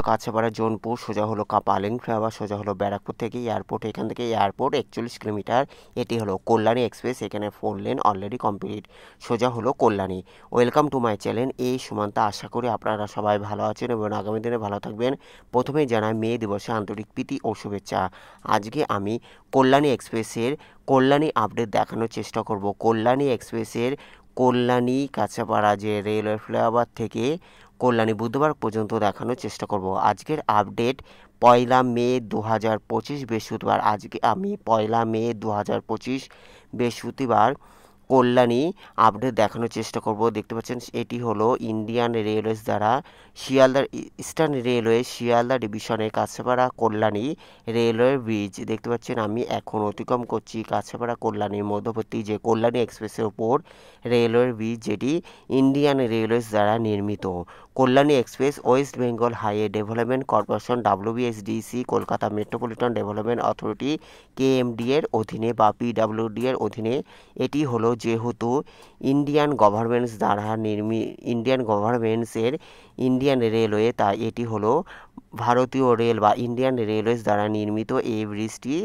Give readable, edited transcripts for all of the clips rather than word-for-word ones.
কাছাপাড়া জোনপুর, সোজা হলো কাপালিং ফ্লাইওভার, সোজা হলো ব্যারাকপুর থেকে এয়ারপোর্ট, এখান থেকে এয়ারপোর্ট 41 কিলোমিটার। এটি হলো কল্যাণী এক্সপ্রেস, এখানে 4 লেন অলরেডি কমপ্লিট, সোজা হলো Kalyani. Welcome to my channel এই সুমান্তা। আশা করি আপনারা সবাই ভালো আছেন এবং আগামী দিনে ভালো থাকবেন। প্রথমেই জানাই মে দিবসে আন্তরিক প্রীতি ও শুভেচ্ছা। আজকে আমি কল্যাণী এক্সপ্রেসের কল্যাণী আপডেট দেখানোর চেষ্টা করব। কল্যাণী এক্সপ্রেসের কল্যাণী কাছাপাড়া যে রেলওয়ে ফ্লাইওভার থেকে কল্যাণী বুধবার পর্যন্ত দেখানোর চেষ্টা করব। আজকের আপডেট 1 মে 2025 বৃহস্পতিবার। আজকে আমি 1 মে 2025 বৃহস্পতিবার কল্যাণী আপডেট দেখানোর চেষ্টা করব। দেখতে পাচ্ছেন এটি হলো ইন্ডিয়ান রেলওয়েজ দ্বারা শিয়ালদা ইস্টার্ন রেলওয়ে শিয়ালদা ডিভিশনের কাছাপাড়া কল্যাণী রেলওয়ে ব্রিজ। দেখতে পাচ্ছেন আমি এখন অতিক্রম করছি কাছাপাড়া কল্যাণীর মধ্যবর্তী যে কল্যাণী এক্সপ্রেসের ওপর রেলওয়ে ব্রিজ, যেটি ইন্ডিয়ান রেলওয়েজ দ্বারা নির্মিত। Kalyani express West Bengal highway development corporation WBSDC Kolkata metropolitan development authority KMD এর অধীনে বা PWD এর অধীনে। এটি হলো যেহেতু ইন্ডিয়ান গভর্নমেন্টসের ইন্ডিয়ান রেলওয়ে, তাই এটি হলো ভারতীয় রেল বা ইন্ডিয়ান রেলওয়েজ দ্বারা নির্মিত এই ব্রিজটি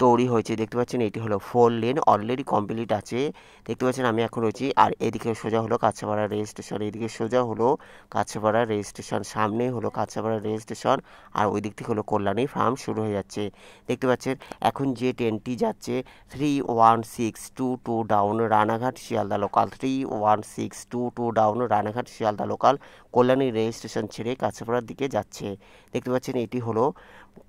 তৈরি হয়েছে। দেখতে পাচ্ছেন এটি হলো 4 লেন অলরেডি কমপ্লিট আছে। দেখতে পাচ্ছেন আমি এখন রয়েছি, আর এদিকে সোজা হলো কাছাপাড়া রেল স্টেশন, এদিকে সোজা হলো কাছাপাড়া রেল স্টেশন, সামনে হলো কাছাপাড়া রেল স্টেশন, আর ওই দিক থেকে হলো কল্যাণী ফার্ম শুরু হয়ে যাচ্ছে। দেখতে পাচ্ছেন এখন যে ট্রেনটি যাচ্ছে 31622 down Ranaghat Sealdah local, 31622 down Ranaghat Sealdah local Kalyani rail station ছেড়ে কাছাপাড়ার দিকে যাচ্ছে। দেখতে পাচ্ছেন এটি হলো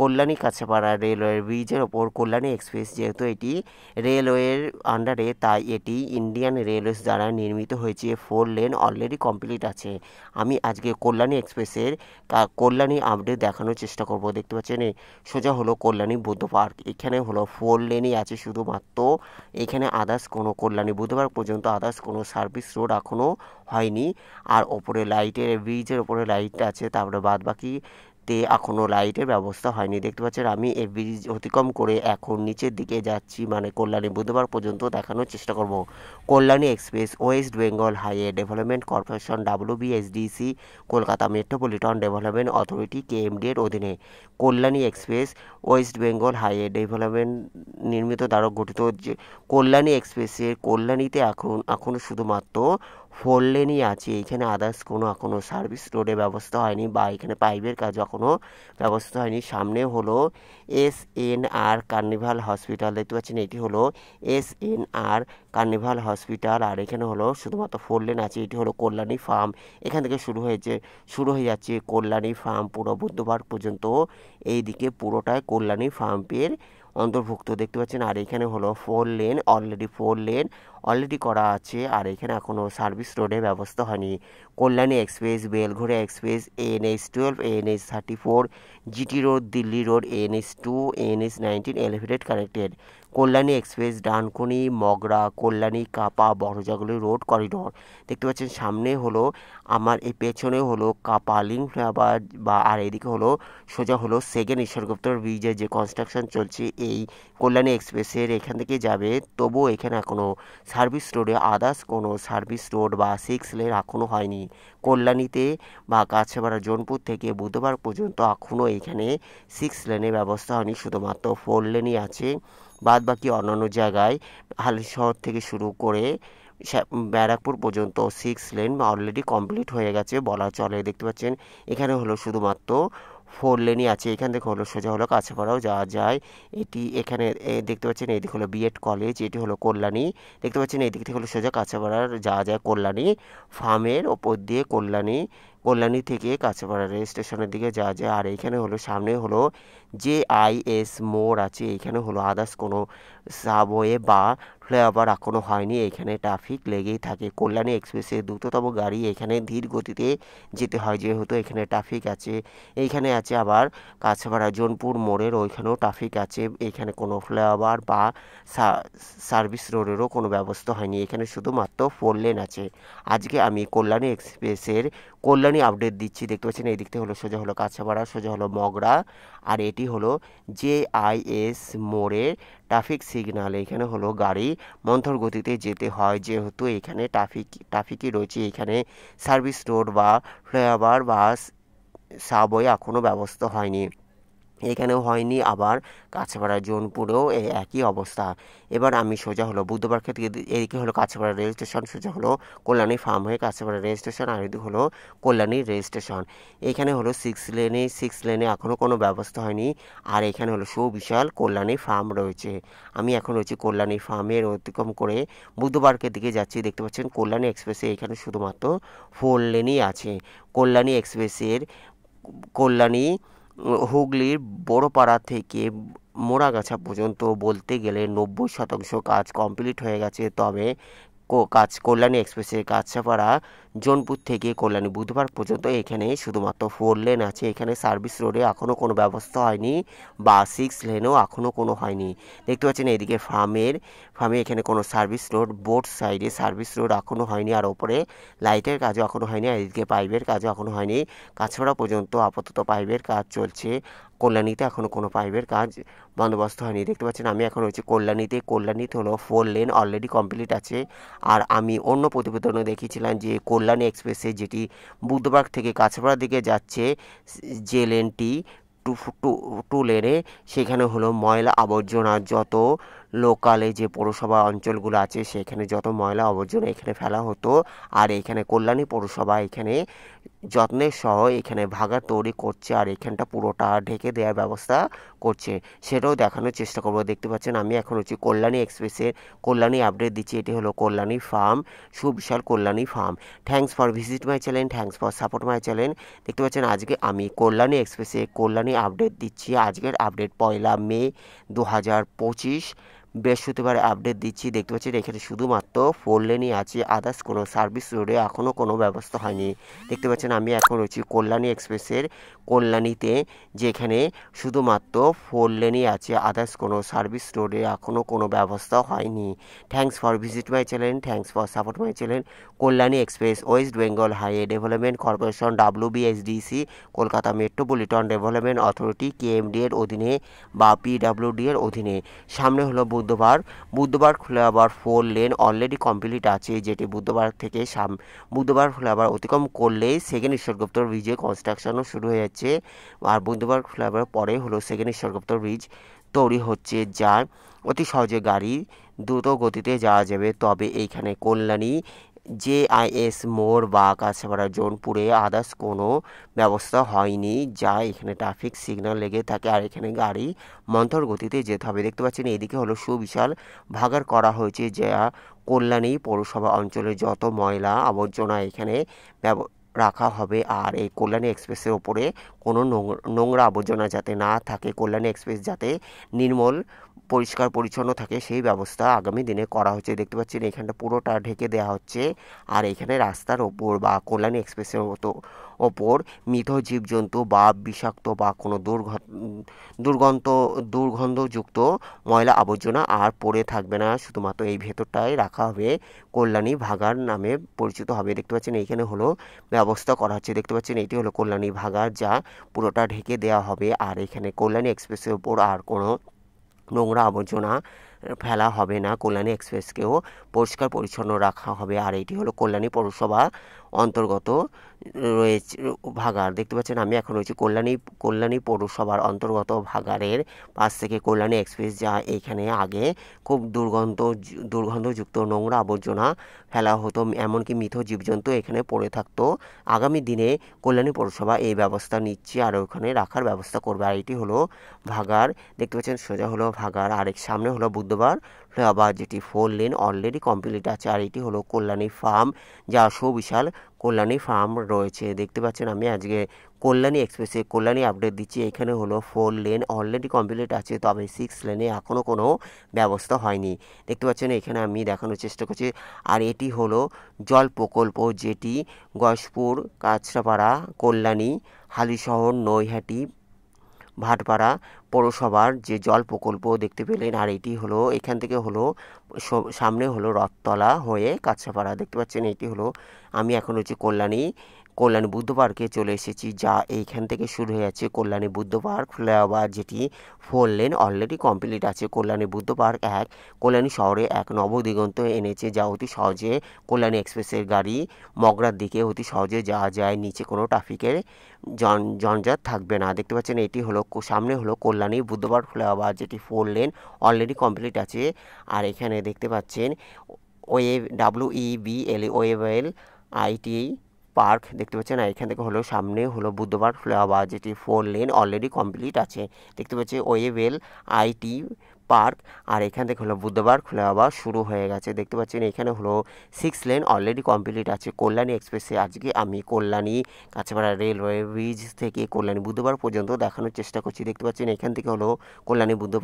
কল্যাণী কাছাপাড়া রেলওয়ে ব্রিজের ওপর কল্যাণী এক্সপ্রেস। যেহেতু এটি রেলওয়ের আন্ডারে, তাই এটি ইন্ডিয়ান রেলওয়েজ দ্বারা নির্মিত হয়েছে। 4 লেন অলরেডি কমপ্লিট আছে। আমি আজকে কল্যাণী এক্সপ্রেসের কল্যাণী আপডেট দেখানোর চেষ্টা করব। দেখতে পাচ্ছেন সোজা হলো কল্যাণী বুদ্ধ পার্ক, এখানে হলো 4 লেনই আছে শুধুমাত্র। এখানে আদার্স কোনো কল্যাণী বুধবার পর্যন্ত আদার্স কোনো সার্ভিস রোড এখনও হয়নি। আর ওপরে লাইটের ব্রিজের ওপরে লাইট আছে, তারপরে বাদ বাকি এখনও লাইটের ব্যবস্থা হয়নি। দেখতে পাচ্ছেন আমি এই ব্রিজ অতিক্রম করে এখন নিচের দিকে যাচ্ছি, মানে কল্যাণী বুধবার পর্যন্ত দেখানোর চেষ্টা করব। Kalyani express West Bengal highway development corporation WBSDC Kolkata metropolitan development authority KMD এর অধীনে। Kalyani express West Bengal highway development নির্মিত দ্বারা গঠিত। যে কল্যাণী এক্সপ্রেসের কল্যাণীতে এখনও শুধুমাত্র 4 লেনই আছে। এখানে আদার্স কোনো এখনও সার্ভিস রোডের ব্যবস্থা হয়নি বা এখানে পাইপের কাজ এখনও ব্যবস্থা হয়নি। সামনে হলো SNR কার্নিভাল হসপিটাল। দেখতে পাচ্ছেন এটি হলো SNR কার্নিভাল হসপিটাল, আর এখানে হলো শুধুমাত্র 4 লেন আছে। এটি হলো কল্যাণী ফার্ম, এখান থেকে শুরু হয়ে যাচ্ছে কল্যাণী ফার্ম পুরো বুধবার পর্যন্ত। এই দিকে পুরোটাই কল্যাণী ফার্মের অন্তর্ভুক্ত। দেখতে পাচ্ছেন আর এখানে হলো 4 লেন অলরেডি করা আছে, আর এখানে এখনও সার্ভিস রোডের ব্যবস্থা হয়নি। Kalyani express Belgharia express NH12 NH34 GT road Delhi road NH2 NH19 elevated connected. Kalyani express Dankuni Mogra Kalyani কাপা বড়জাগুলি রোড করিডোর। দেখতে পাচ্ছেন সামনে হলো আমার এই পেছনে হলো কাপালিং ফ্লাইওভার বা, আর এদিকে হলো সোজা হলো সেকেন্ড ঈশ্বরগুপ্ত ব্রিজের যে কনস্ট্রাকশন চলছে এই কল্যাণী এক্সপ্রেসের, এখান থেকে যাবে। তবুও এখানে এখনও সার্ভিস রোডে আদার্স কোনো সার্ভিস রোড বা 6 লেন এখনও হয়নি। কল্যাণীতে বা কাছাপাড়া জোনপুর থেকে বুধবার পর্যন্ত এখনও এখানে 6 লেনের ব্যবস্থা হয়নি, শুধুমাত্র 4 লেনই আছে। বাদ বাকি অন্যান্য জায়গায় হালিশহর থেকে শুরু করে ব্যারাকপুর পর্যন্ত 6 লেন অলরেডি কমপ্লিট হয়ে গেছে বলা চলে। দেখতে পাচ্ছেন এখানে হলো শুধুমাত্র 4 লেনই আছে। এখান থেকে হলো সোজা হলো কাছাপাড়াও যাওয়া যায়। এটি এখানে দেখতে পাচ্ছেন এইদিকে হলো BED কলেজ, এটি হলো কল্যাণী। দেখতে পাচ্ছেন এই দিক থেকে হলো সোজা কাছাপাড়ার যাওয়া যায় কল্যাণী ফার্মের ওপর দিয়ে কল্যাণী থেকে কাছাপাড়া রেল স্টেশনের দিকে যাওয়া যায়। আর এইখানে হলো সামনে হলো JIS মোড় আছে। এখানে হলো আদার্স কোনো সাবওয়ে বা ফ্লাইওভার এখনও হয়নি, এখানে ট্রাফিক লেগেই থাকে। কল্যাণী এক্সপ্রেসের দ্রুততম গাড়ি এখানে ধীর গতিতে যেতে হয়, যেহেতু এখানে ট্রাফিক আছে। এইখানে আছে আবার কাছাপাড়া জোনপুর মোড়ের ওইখানেও ট্রাফিক আছে। এখানে কোনো ফ্লাইওভার বা সার্ভিস রোডেরও কোনো ব্যবস্থা হয়নি, এখানে শুধুমাত্র 4 লেন আছে। আজকে আমি কল্যাণী এক্সপ্রেসের কল্যাণী আপডেট দিচ্ছি। দেখতে পাচ্ছেন এই দিক থেকে হলো সোজা হলো কাছাপাড়া, সোজা হলো মগরা, আর এটি হলো JIS মোড়ের ট্রাফিক সিগন্যাল। এখানে হলো গাড়ি মন্থর গতিতে যেতে হয়, যেহেতু এখানে ট্রাফিকই রয়েছে। এখানে সার্ভিস রোড বা ফ্লাইওভার বা সাবওয়ে এখনও ব্যবস্থা হয়নি, এখানেও হয়নি, আবার কাছাপাড়া জোনপুরেও এই একই অবস্থা। এবার আমি সোজা হলো বুধবার থেকে এদিকে হলো কাছাপাড়া রেল স্টেশন, সোজা হলো কল্যাণী ফার্ম হয়ে কাছাপাড়া রেল স্টেশন, আর এদিকে হলো কল্যাণী রেল স্টেশন। এখানে হলো সিক্স লেনে এখনও কোনো ব্যবস্থা হয়নি, আর এখানে হলো সুবিশাল কল্যাণী ফার্ম রয়েছে। আমি এখন রয়েছি কল্যাণী ফার্মের অতিক্রম করে বুধবারকে দিকে যাচ্ছি। দেখতে পাচ্ছেন কল্যাণী এক্সপ্রেসে এখানে শুধুমাত্র 4 লেনই আছে। কল্যাণী এক্সপ্রেসের কল্যাণী হুগলির বড়পাড়া থেকে মোড়াগাছা পর্যন্ত বলতে গেলে 90% কাজ কমপ্লিট হয়ে গেছে। তবে কল্যাণী এক্সপ্রেসের কাছাপাড়া জোনপুর থেকে কল্যাণী বুধবার পর্যন্ত এখানে শুধুমাত্র 4 লেন আছে। এখানে সার্ভিস রোডে এখনও কোনো ব্যবস্থা হয়নি, বা 6 লেনও এখনও কোনো হয়নি। দেখতে পাচ্ছেন এদিকে ফার্মে এখানে কোনো সার্ভিস রোড, বোথ সাইডে সার্ভিস রোড এখনও হয়নি, আর ওপরে লাইটের কাজও এখনও হয়নি, আর এদিকে পাইপের কাজও এখনও হয়নি। কাছাপাড়া পর্যন্ত আপাতত পাইপের কাজ চলছে, কল্যাণীতে এখনও কোনো পাইপের কাজ বন্দোবস্ত হয়নি। দেখতে পাচ্ছেন আমি এখন রয়েছি কল্যাণীতে হলো 4 লেন অলরেডি কমপ্লিট আছে। আর আমি অন্য প্রতিবেদনে দেখিয়েছিলাম যে কল্যাণী এক্সপ্রেসে যেটি বুধবার থেকে কাছাপাড়ার দিকে যাচ্ছে, যে লেনটি টু টু টু লেনে, সেখানে হলো ময়লা আবর্জনা যত লোকালে যে পৌরসভা অঞ্চলগুলো আছে সেখানে যত ময়লা আবর্জনা এখানে ফেলা হতো, আর এখানে কল্যাণী পৌরসভা এখানে যত্নের সহ এখানে ভাগাড় তৈরি করছে, আর এখানটা পুরোটা ঢেকে দেওয়ার ব্যবস্থা করছে, সেটাও দেখানোর চেষ্টা করব। দেখতে পাচ্ছেন আমি এখন হচ্ছে কল্যাণী এক্সপ্রেসের কল্যাণী আপডেট দিচ্ছি। এটি হলো কল্যাণী ফার্ম, সুবিশাল Kalyani farm. Thanks for visit my channel, thanks for support my channel. দেখতে পাচ্ছেন আজকে আমি কল্যাণী এক্সপ্রেসে কল্যাণী আপডেট দিচ্ছি। আজকের আপডেট 1 মে 2025 বৃহস্পতিবার আপডেট দিচ্ছি। দেখতে পাচ্ছেন এখানে শুধুমাত্র 4 লেনই আছে, আদার্স কোনো সার্ভিস রোডে এখনও কোনো ব্যবস্থা হয়নি। দেখতে পাচ্ছেন আমি এখন রয়েছি কল্যাণী এক্সপ্রেসের কল্যাণীতে, যেখানে শুধুমাত্র 4 লেনই আছে, আদার্স কোনো সার্ভিস রোডে এখনও কোনো ব্যবস্থা হয়নি। Thanks for visit my channel, thanks for support my channel. Kalyani express West Bengal highway development corporation WBSDC, Kolkata metropolitan development authority KMD এর অধীনে বা PWD এর অধীনে। সামনে হলো বুধবার ফ্লাইওভার 4 লেন অলরেডি কমপ্লিট আছে, যেটি বুধবার ফ্লাইওভার অতিক্রম করলেই সেকেন্ড ঈশ্বরগুপ্ত ব্রিজে কনস্ট্রাকশনও শুরু হয়ে যাচ্ছে, আর বুধবার ফ্লাইওভার পরে হলো সেকেন্ড ঈশ্বরগুপ্ত ব্রিজ তৈরি হচ্ছে, যা অতি সহজে গাড়ি দ্রুত গতিতে যাওয়া যাবে। তবে এইখানে কল্যাণী JIS মোড় বা কাছাপাড়া জোনপুরে আদার্স কোনো ব্যবস্থা হয়নি, যা এখানে ট্রাফিক সিগন্যাল লেগে থাকে, আর এখানে গাড়ি মন্থর গতিতে যেতে হবে। দেখতে পাচ্ছেন এদিকে হলো সুবিশাল ভাগাড় করা হয়েছে, যা কল্যাণী পৌরসভা অঞ্চলে যত ময়লা আবর্জনা এখানে রাখা হবে, আর এই কল্যাণী এক্সপ্রেসের ওপরে কোনো নোংরা আবর্জনা যাতে না থাকে, কল্যাণী এক্সপ্রেস যাতে নির্মল পরিষ্কার পরিচ্ছন্ন থাকে, সেই ব্যবস্থা আগামী দিনে করা হচ্ছে। দেখতে পাচ্ছেন এখানটা পুরোটা ঢেকে দেওয়া হচ্ছে, আর এখানে রাস্তার ওপর বা কল্যাণী এক্সপ্রেসের ওপর মৃত জীবজন্তু বা বিষাক্ত বা কোনো দুর্গন্ধযুক্ত ময়লা আবর্জনা আর পড়ে থাকবে না, শুধুমাত্র এই ভেতরটাই রাখা হবে, কল্যাণী ভাগাড় নামে পরিচিত হবে। দেখতে পাচ্ছেন এইখানে হলো ব্যবস্থা করা হচ্ছে। দেখতে পাচ্ছেন এটি হলো কল্যাণী ভাগাড়, যা পুরোটা ঢেকে দেওয়া হবে, আর এখানে কল্যাণী এক্সপ্রেসের ওপর আর কোনো নোংরা আবর্জনা ফেলা হবে না, কল্যাণী এক্সপ্রেসকেও পরিষ্কার পরিচ্ছন্ন রাখা হবে। আর এটি হলো কল্যাণী পৌরসভা অন্তর্গত রয়েছে ভাগাড়। দেখতে পাচ্ছেন আমি এখন রয়েছি কল্যাণী পৌরসভার অন্তর্গত ভাগাড়ের পাশ থেকে কল্যাণী এক্সপ্রেস, যা এখানে আগে খুব দুর্গন্ধযুক্ত নোংরা আবর্জনা ফেলা হতো, এমনকি মৃত জীবজন্তু এখানে পড়ে থাকতো। আগামী দিনে কল্যাণী পৌরসভা এই ব্যবস্থা নিচ্ছে, আর ওখানে রাখার ব্যবস্থা করবে। আর এটি হলো ভাগাড়, দেখতে পাচ্ছেন সোজা হলো ভাগাড়, আর সামনে হলো বুধবার ফ্লাইওভার, যেটি 4 লেন অলরেডি কমপ্লিট আছে। আর এটি হলো কল্যাণী ফার্ম, যা সুবিশাল কল্যাণী ফার্ম রয়েছে। দেখতে পাচ্ছেন আমি আজকে কল্যাণী এক্সপ্রেসে কল্যাণী আপডেট দিচ্ছি। এখানে হলো 4 লেন অলরেডি কমপ্লিট আছে, তবে 6 লেনে এখনও কোনো ব্যবস্থা হয়নি। দেখতে পাচ্ছেন এখানে আমি দেখানোর চেষ্টা করছি। আর এটি হলো জল প্রকল্প, যেটি গয়েশপুর, কাঁচরাপাড়া, কল্যাণী, হালিশহর, নৈহাটি, ভাটপাড়া পৌরসভার যে জল প্রকল্প দেখতে পেলেন। আর এটি হলো এখান থেকে হলো সামনে হলো রথতলা হয়ে কাঁচরাপাড়া। দেখতে পাচ্ছেন এটি হলো, আমি এখন হচ্ছে কল্যাণী বুদ্ধ পার্কে চলে এসেছি, যা এইখান থেকে শুরু হয়ে যাচ্ছে কল্যাণী বুদ্ধ পার্ক ফ্লাইওভার, যেটি 4 লেন অলরেডি কমপ্লিট আছে। কল্যাণী বুদ্ধ পার্ক এক কল্যাণী শহরে এক নবদিগন্ত এনেছে, যা অতি সহজে কল্যাণী এক্সপ্রেসের গাড়ি মগরার দিকে অতি সহজে যাওয়া যায়। নিচে কোনো ট্রাফিকের জঞ্জাট থাকবে না। দেখতে পাচ্ছেন এটি হলো সামনে হলো কল্যাণী বুদ্ধ পার্ক ফ্লাইওভার, যেটি 4 লেন অলরেডি কমপ্লিট আছে। আর এখানে দেখতে পাচ্ছেন WEBL আইটি পার্ক দেখতে পাচ্ছেন। আর এখান থেকে হলো সামনে হলো বুদ্ধ পার্ক ফ্লাইওভার, যেটি 4 লেন অলরেডি কমপ্লিট আছে। দেখতে পাচ্ছি ওয়েবেল আইটি পার্ক। আর এখান থেকে হলো বুদ্ধ পার্ক ফ্লাইওভার শুরু হয়ে গেছে। দেখতে পাচ্ছেন এখানে হলো 6 লেন অলরেডি কমপ্লিট আছে। কল্যাণী এক্সপ্রেসে আজকে আমি কল্যাণী কাঁচরাপাড়া রেলওয়ে ব্রিজ থেকে কল্যাণী বুদ্ধ পার্ক পর্যন্ত দেখানোর চেষ্টা করছি। দেখতে পাচ্ছেন এখান থেকে হলো Kalyani Buddha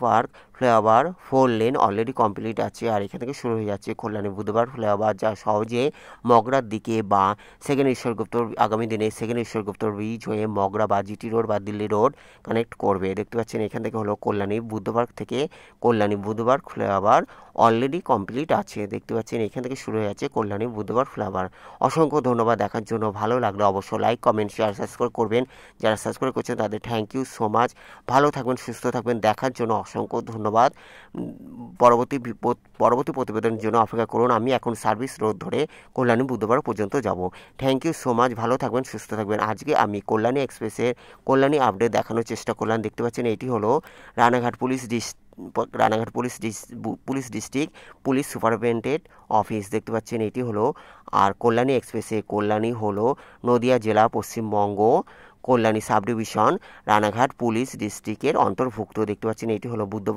park flyover 4 lane already complete আছে। আর এখান থেকে শুরু হয়ে যাচ্ছে কল্যাণী বুদ্ধ পার্ক ফ্লাইওভার, যা সহজে মগরার দিকে বা সেকেন্ড ঈশ্বরগুপ্ত আগামী দিনে সেকেন্ড ঈশ্বরগুপ্ত ব্রিজ হয়ে মগরা বা জিটি রোড বা দিল্লি রোড কানেক্ট করবে। দেখতে পাচ্ছেন এখান থেকে হলো কল্যাণী বুদ্ধ পার্ক থেকে Kalyani Buddha park flyover already complete আছে। দেখতে পাচ্ছেন এখান থেকে শুরু হয়ে যাচ্ছে কল্যাণী বুদ্ধ পার্ক ফ্লাইওভার। অসংখ্য ধন্যবাদ দেখার জন্য। ভালো লাগলে অবশ্যই লাইক কমেন্ট শেয়ার সাবস্ক্রাইব করবেন। যারা সাবস্ক্রাইব করছেন তাদের থ্যাংক ইউ সো মাচ। ভালো থাকবেন, সুস্থ থাকবেন। দেখার জন্য অসংখ্য ধন্যবাদ। পরবর্তী প্রতিবেদনের জন্য অপেক্ষা করুন। আমি এখন সার্ভিস রোড ধরে কল্যাণী বুদ্ধ পার্ক পর্যন্ত যাব। Thank you so much. ভালো থাকবেন, সুস্থ থাকবেন। আজকে আমি কল্যাণী এক্সপ্রেসের কল্যাণী আপডেট দেখানোর চেষ্টা করলাম। দেখতে পাচ্ছেন এটি হলো Ranaghat police district police superintendent office. দেখতে পাচ্ছেন এটি হলো। আর কল্যাণী এক্সপ্রেসে কল্যাণী হলো নদিয়া জেলা, Paschimbanga, Kalyani sub division, Ranaghat police ডিস্ট্রিক্টের অন্তর্ভুক্ত। দেখতে পাচ্ছেন এটি হলো Buddha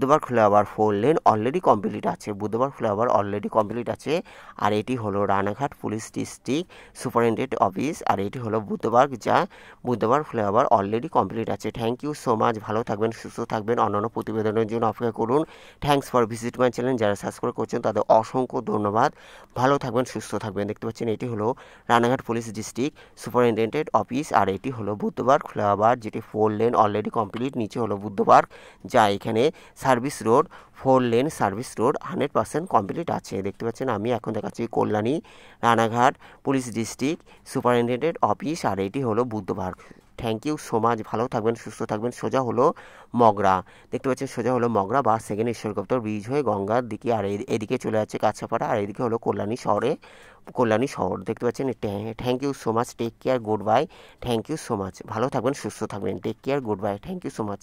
park flyover 4 lane already complete আছে। Buddha park flyover already complete আছে। আর এটি হলো Ranaghat police district superintendent office. আর এটি হলো Buddha park flyover already complete আছে। Thank you so much. ভালো থাকবেন, সুস্থ থাকবেন। অন্যান্য প্রতিবেদনের জন্য অপেক্ষা করুন। Thanks for visit my channel. যারা সাবস্ক্রাইব করছেন তাদের অসংখ্য ধন্যবাদ। ভালো থাকবেন, সুস্থ থাকবেন। দেখতে পাচ্ছেন এটি হলো Ranaghat police district superintendent office. আর এটি হলো বুদ্ধ পার্ক ফ্লাইওভার, যেটি 4 লেন অলরেডি কমপ্লিট। নিচে হলো বুদ্ধ পার্ক, যা এখানে service road 4 lane service road 100% complete আছে। দেখতে পাচ্ছেন আমি এখন দেখাচ্ছি Kalyani Ranaghat police district superintendent office. আর এটি হলো Buddha park. Thank you so much. ভালো থাকবেন, সুস্থ থাকবেন। সোজা হলো মগরা। দেখতে পাচ্ছেন সোজা হলো মগরা বা সেকেন্ড ঈশ্বরগুপ্ত ব্রিজ হয়ে গঙ্গার দিকে। আর এদিকে চলে যাচ্ছে কাঁচরাপাড়া। আর এদিকে হলো কল্যাণী শহর। দেখতে পাচ্ছেন। Thank you so much. Take care, good bye. Thank you so much. ভালো থাকবেন, সুস্থ থাকবেন। Take care, good bye. Thank you so much.